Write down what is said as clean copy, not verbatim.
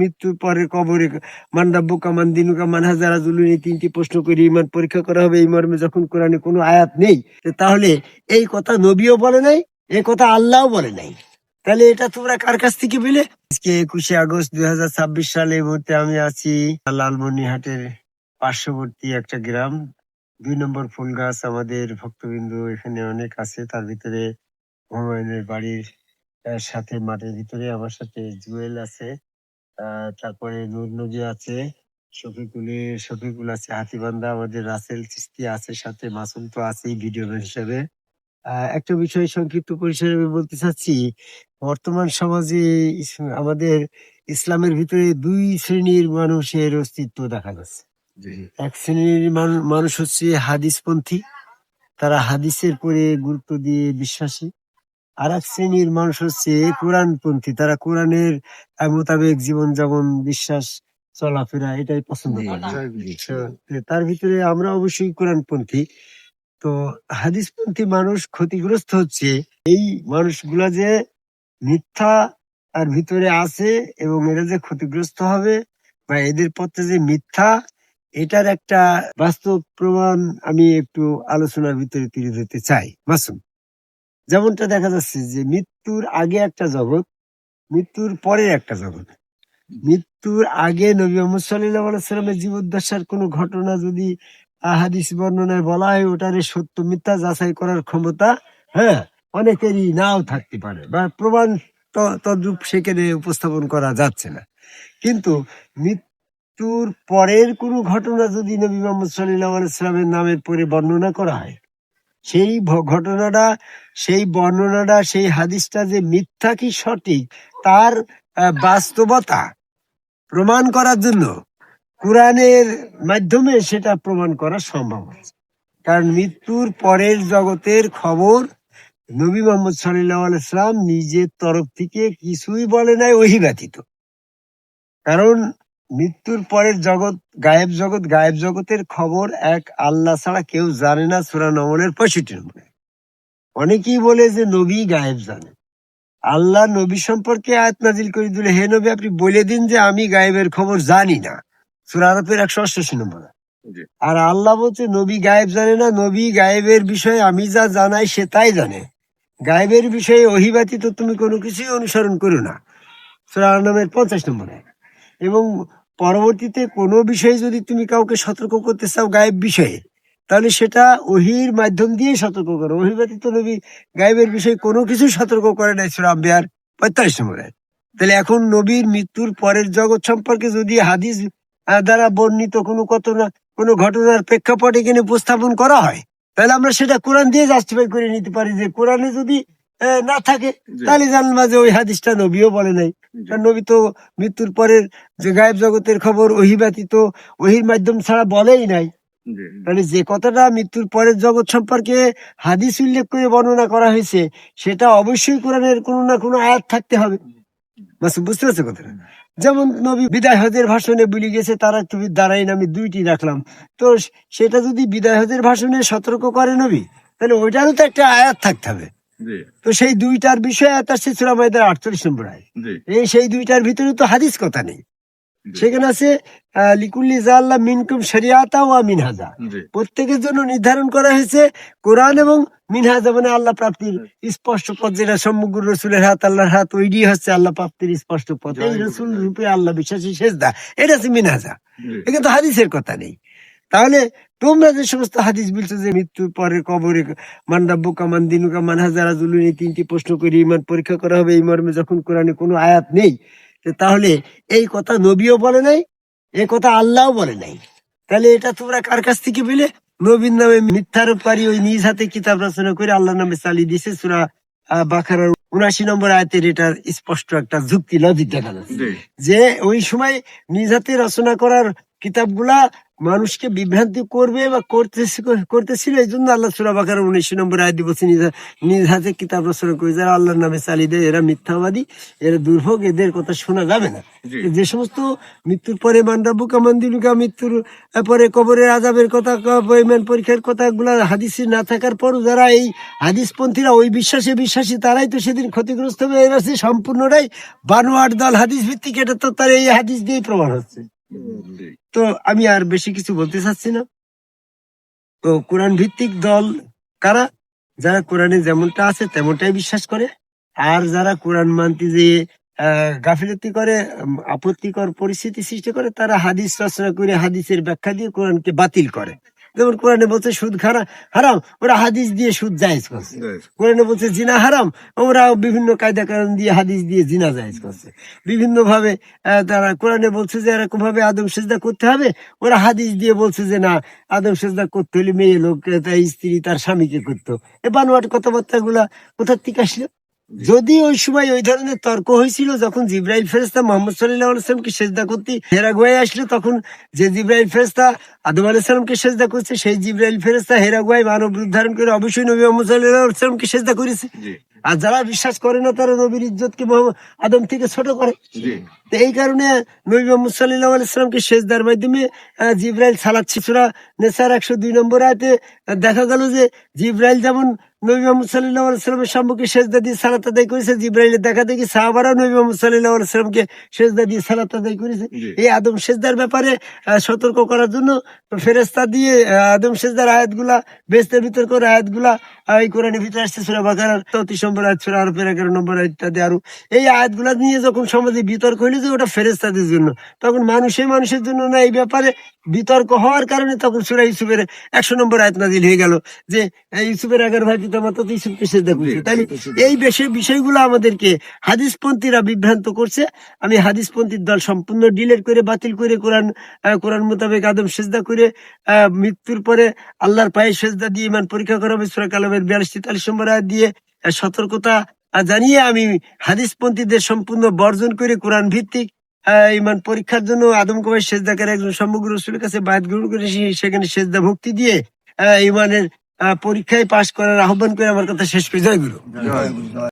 মৃত্যুর পরে কবরে মান্ডাব্বুকা মান দিনুকা মান হাজারা জুলুন, এই তিনটি প্রশ্ন করে ইমান পরীক্ষা করা হবে। এই মর্মে যখন কোরআনে কোনো আয়াত নেই, তাহলে এই কথা নবীও বলে নাই, এই কথা আল্লাহও বলে নাই। তাহলে এটা তোমরা কার কাছ থেকে পেলে? আজকে 21শে আগস্ট 2026 সালে এই মুহূর্তে আমি আছি লালমনিরহাটের পার্শ্ববর্তী একটা গ্রাম, 2 নম্বর ফুলগাছ। আমাদের ভক্তবিন্দু এখানে অনেক আছে, তার ভিতরে হুমায়ুনের বাড়ির সাথে মাঠের ভিতরে আমার সাথে জুয়েল আছে, তারপরে নূর নবী আছে, শফিকুল আছে, হাতিবান্ধা আমাদের রাসেল চিস্তি আছে, সাথে মাসুম তো আছেই ভিডিও ম্যান হিসেবে। একটা বিষয় সংক্ষিপ্ত পরিসরে আমি বলতে চাচ্ছি, বর্তমান সমাজে আমাদের ইসলামের ভিতরে 2 শ্রেণীর মানুষের অস্তিত্ব দেখা যাচ্ছে। এক শ্রেণীর মানুষ হচ্ছে হাদিসপন্থী, তারা হাদিসের পরে গুরুত্ব দিয়ে বিশ্বাসী। আর এক শ্রেণীর মানুষ হচ্ছে কোরআনপন্থী, তারা কোরআনের মোতাবেক জীবনযাপন, বিশ্বাস, চলাফেরা এটাই পছন্দ করে। তার ভিতরে আমরা অবশ্যই কোরআনপন্থী। তো হাদিসপন্থী মানুষ ক্ষতিগ্রস্ত হচ্ছে এই মানুষগুলা যে মিথ্যা আর ভিতরে আছে, এবং এরা যে ক্ষতিগ্রস্ত হবে বা এদের পথে যে মিথ্যা, এটার একটা বাস্তব প্রমাণ আমি একটু আলোচনার ভিতরে তুলে ধরতে চাই। মাসুম, যেমনটা দেখা যাচ্ছে যে মৃত্যুর আগে একটা জগৎ, মৃত্যুর পরে একটা জগৎ। মৃত্যুর আগে নবী মুহাম্মদ সাল্লাল্লাহু আলাইহি ওয়াসাল্লামের জীবদ্দশার কোনো ঘটনা যদি হাদিস বর্ণনায় বলা হয়, ওটারে সত্য মিথ্যা যাচাই করার ক্ষমতা অনেকেরই নাও থাকতে পারে, বা প্রমাণ তদ্রূপ সেখানে উপস্থাপন করা যাচ্ছে না। কিন্তু মৃত্যুর পরের কোনো ঘটনা যদি নবী মুহাম্মদ সাল্লাল্লাহু আলাইহি ওয়াসাল্লামের নামের পরে বর্ণনা করা হয়, সেই ঘটনাটা, সেই বর্ণনাটা, সেই হাদিসটা যে মিথ্যা কি সঠিক, তার বাস্তবতা প্রমাণ করার জন্য কোরআনের মাধ্যমে সেটা প্রমাণ করা সম্ভব হচ্ছে। কারণ মৃত্যুর পরের জগতের খবর নবী মুহাম্মদ সাল্লাল্লাহু আলাইহি ওয়াসাল্লাম নিজের তরফ থেকে কিছুই বলে নাই, ওহী ব্যতীত। কারণ মৃত্যুর পরের জগৎ গায়েব জগতের খবর এক আল্লাহ ছাড়া কেউ জানে না। সূরা নমলের 65 নম্বরে অনেকেই বলে যে নবী গায়েব জানে। আল্লাহ নবী সম্পর্কে আয়াত নাজিল করে দিলে, হে নবী আপনি বলে দিন যে আমি গায়েবের খবর জানি না। সূরা আরাফের 188 নম্বরে। আর আল্লাহ বলছে নবী গায়েব জানে না, নবী গায়েবের বিষয়ে আমি যা জানাই সে তাই জানে। গায়েবের বিষয়ে ওহী ব্যতীত তুমি কোনো কিছুই অনুসরণ করো না। সূরা আন-নামের 50 নম্বরে। এবং পরবর্তীতে কোনো বিষয়ে যদি তুমি কাউকে সতর্ক করতে চাও গায়েব বিষয়ে, তাহলে সেটা ওহীর মাধ্যম দিয়ে সতর্ক করো। ওহী ব্যতীত নবী গায়েবের বিষয়ে কোনো কিছু সতর্ক করে নাই। সূরা আম্বিয়ার 45 নম্বরে। তাহলে এখন নবীর মৃত্যুর পরের জগৎ সম্পর্কে যদি হাদিস দ্বারা বর্ণিত কোনো ঘটনার প্রেক্ষাপট এখানে উপস্থাপন করা হয়, তাহলে আমরা সেটা কোরআন দিয়ে জাস্টিফাই করে নিতে পারি যে কোরআনে যদি না থাকে, তাহলে জানলাম যে ওই হাদিসটা নবীও বলে নাই। কারণ নবী তো মৃত্যুর পরের যে গায়েব জগতের খবর ওহী ব্যতীত, ওহীর মাধ্যম ছাড়া বলেই নাই। তাহলে যে কথাটা মৃত্যুর পরের জগৎ সম্পর্কে হাদিস উল্লেখ করে বর্ণনা করা হয়েছে, সেটা অবশ্যই কোরআনের কোনো না কোনো আয়াত থাকতে হবে। বুঝতে পারছো কথাটা? যেমন নবী বিদায় হজের ভাষণে বলে গেছে, তারা তুমি দাঁড়াইন, আমি 2টি রাখলাম। তো সেটা যদি বিদায় হজের ভাষণে সতর্ক করে নবী, তাহলে ওইটারও তো একটা আয়াত থাকতে হবে। তো সেই 2টার বিষয়ে আয়াত আসছে সূরা মাইদার 48 নম্বর আয়াত। সেই 2টার ভিতরে তো হাদিস কথা নেই। সেখানে আছে লিকুল্লি জাআল্লা মিনকুম শরিয়াতা ওয়া মিনহাজা, প্রত্যেকের জন্য নির্ধারণ করা হয়েছে কোরআন এবং মিনহাজা, মানে আল্লাহ প্রাপ্তির স্পষ্ট পথ, যেটা সমগ্র রসুলের হাত, আল্লাহর হাত, ওইটি হচ্ছে আল্লাহ প্রাপ্তির স্পষ্ট পথ। এই রসুল রূপে আল্লাহ বিশ্বাসী সেজদা, এটা হচ্ছে মিনহাজা। এখানে তো হাদিসের কথা নেই। তাহলে তোমরা যে সমস্ত হাদিস বলছো যে মৃত্যুর পরে কবরে মান্ডাব্বুকা মান দিনুকা মান হাজারা জুলুন, এই 3টি প্রশ্ন করে ইমান পরীক্ষা করা হবে, এই মর্মে যখন কোরআনে কোনো আয়াত নেই, তাহলে এই কথা নবীও বলে নাই, এই কথা আল্লাহও বলে নাই। তাহলে এটা তোমরা কার কাছ থেকে পেলে? নবীর নামে মিথ্যারোপকারী ওই নিজ হাতে কিতাব রচনা করে আল্লাহর নামে চালিয়ে দিয়েছে। সূরা বাকারার 79 নম্বর আয়াতের এটার স্পষ্ট একটা যুক্তি, লজিক দেখা যাচ্ছে যে ওই সময় নিজ হাতে রচনা করার কিতাবগুলা মানুষকে বিভ্রান্তি করবে বা করতেছিল, এই জন্য আল্লাহ সূরা বাকারার 19 নম্বর আয়াত বলছে, নিজ হাতে কিতাব রচনা করে যারা আল্লাহর নামে চালিয়ে দেয় এরা মিথ্যাবাদী, এরা দুর্ভোগ, এদের কথা শোনা যাবে না। যে সমস্ত মৃত্যুর পরে মান রাব্বুকা মান দীনুকা, মৃত্যুর পরে কবরের আযাবের কথা, ইমান পরীক্ষার কথাগুলো হাদিসে না থাকার পরও যারা এই হাদিসপন্থীরা ওই বিশ্বাসী, তারাই তো সেদিন ক্ষতিগ্রস্ত হবে। এরা সম্পূর্ণটাই বানোয়াট দল, হাদিস ভিত্তিক। এটা তো তার এই হাদিস দিয়েই প্রমাণ হচ্ছে। তো আমি আর বেশি কিছু বলতে চাচ্ছি না। তো কোরআন ভিত্তিক দল কারা? যারা কোরআনে যেমনটা আছে তেমনটাই বিশ্বাস করে, আর যারা কোরআন মানতে যে গাফিলতি করে, আপত্তিকর পরিস্থিতি সৃষ্টি করে, তারা হাদিস রচনা করে হাদিসের ব্যাখ্যা দিয়ে কোরআনকে বাতিল করে। যেমন কোরআনে বলছে সুদ হারাম, ওরা হাদিস দিয়ে সুদ জায়েজ করছে। কোরআনে বলছে জিনা হারাম, ওরা বিভিন্ন কায়দা কারণ দিয়ে হাদিস দিয়ে জিনা জায়েজ করছে। বিভিন্ন ভাবে তারা কোরআনে বলছে যে এরকম ভাবে আদম সেজদা করতে হবে, ওরা হাদিস দিয়ে বলছে যে না, আদম সেজদা করতে হলে মেয়ে লোক, তার স্ত্রী তার স্বামীকে করতো। এই বানোয়াট কথাবার্তা গুলা কোথার থেকে আসলো? যদি ওই সময় ওই ধরনের তর্ক হয়েছিল যখন জিব্রাইল ফেরেশতা মুহাম্মদ সাল্লাল্লাহু আলাইহি ওয়াসাল্লামকে সেজদা করতে হেরা গুহায় আসলো, তখন যে জিব্রাইল ফেরেশতা আদম আলাইহিস সালামকে সেজদা করছে, সেই জিব্রাইল ফেরেশতা হেরা গুহায় মানব রূপ ধারণ করে অবশ্যই নবী মুহাম্মদ সাল্লাল্লাহু আলাইহি ওয়াসাল্লামকে সেজদা করেছে। আর যারা বিশ্বাস করে না তারা নবীর ইজ্জতকে আদম থেকে ছোট করে। তো এই কারণে নবী মুহাম্মদ সাল্লাল্লাহু আলাইহি ওয়াসাল্লামকে সেজদার মাধ্যমে জিব্রাইল সালাচ্ছে। সূরা নিসার 102 নম্বর আয়াতে দেখা গেল যে জিব্রাইল যেমন নবী মুহাম্মদ সাল্লাল্লাহু আলাইহি ওয়াসাল্লামের সম্মুখে সেজদা দিয়ে সালাত আদায় করেছে, জিব্রাইলের দেখা দেখি সাহাবারাও নবী মুহাম্মদ সাল্লাল্লাহু আলাইহি ওয়াসাল্লামকে সেজদা দিয়ে সালাত আদায় করেছে। এই আদম সেজদার ব্যাপারে সতর্ক করার জন্য ফেরেশতা দিয়ে আদম সেজদার আয়াতগুলা, বেহেশতের ভিতর করে আয়াতগুলা এই কোরআনের ভিতরে আসছে। সূরা বাকারার 34 নম্বর আয়াত, সূরা আরফের 11 নম্বর আয়াত ইত্যাদি। আরো এই আয়াতগুলা নিয়ে যখন সমাজে বিতর্ক হইলো যে ওটা ফেরেশতাদের জন্য, তখন মানুষের জন্য না, এই ব্যাপারে বিতর্ক হওয়ার কারণে তখন সূরা ইউসুফের 100 নম্বর আয়াত নাযিল হয়ে গেল যে ইউসুফের 11 ভাই পিতামাতা তো ইউসুফকে সেজদা করেছে। তাই এই বিষয়গুলো আমাদেরকে হাদিসপন্থীরা বিভ্রান্ত করছে। আমি হাদিসপন্থীর দল সম্পূর্ণ ডিলিট করে, বাতিল করে, কোরআন মোতাবেক আদম সেজদা করে মৃত্যুর পরে আল্লাহর পায়ে সেজদা দিয়ে ইমান পরীক্ষা করা হবে, সূরা কালামের 42-43 নম্বর আয়াত দিয়ে সতর্কতা জানিয়ে আমি হাদিসপন্থীদের সম্পূর্ণ বর্জন করে কোরআন ভিত্তিক ইমান পরীক্ষার জন্য আদমকে সেজদা করে একজন সমগ্র রাসূলের কাছে বায়াত গ্রহণ করে সেখানে সেজদা ভক্তি দিয়ে ইমানের পরীক্ষায় পাশ করার আহ্বান করে আমার কথা শেষ করে। জয় গুরু।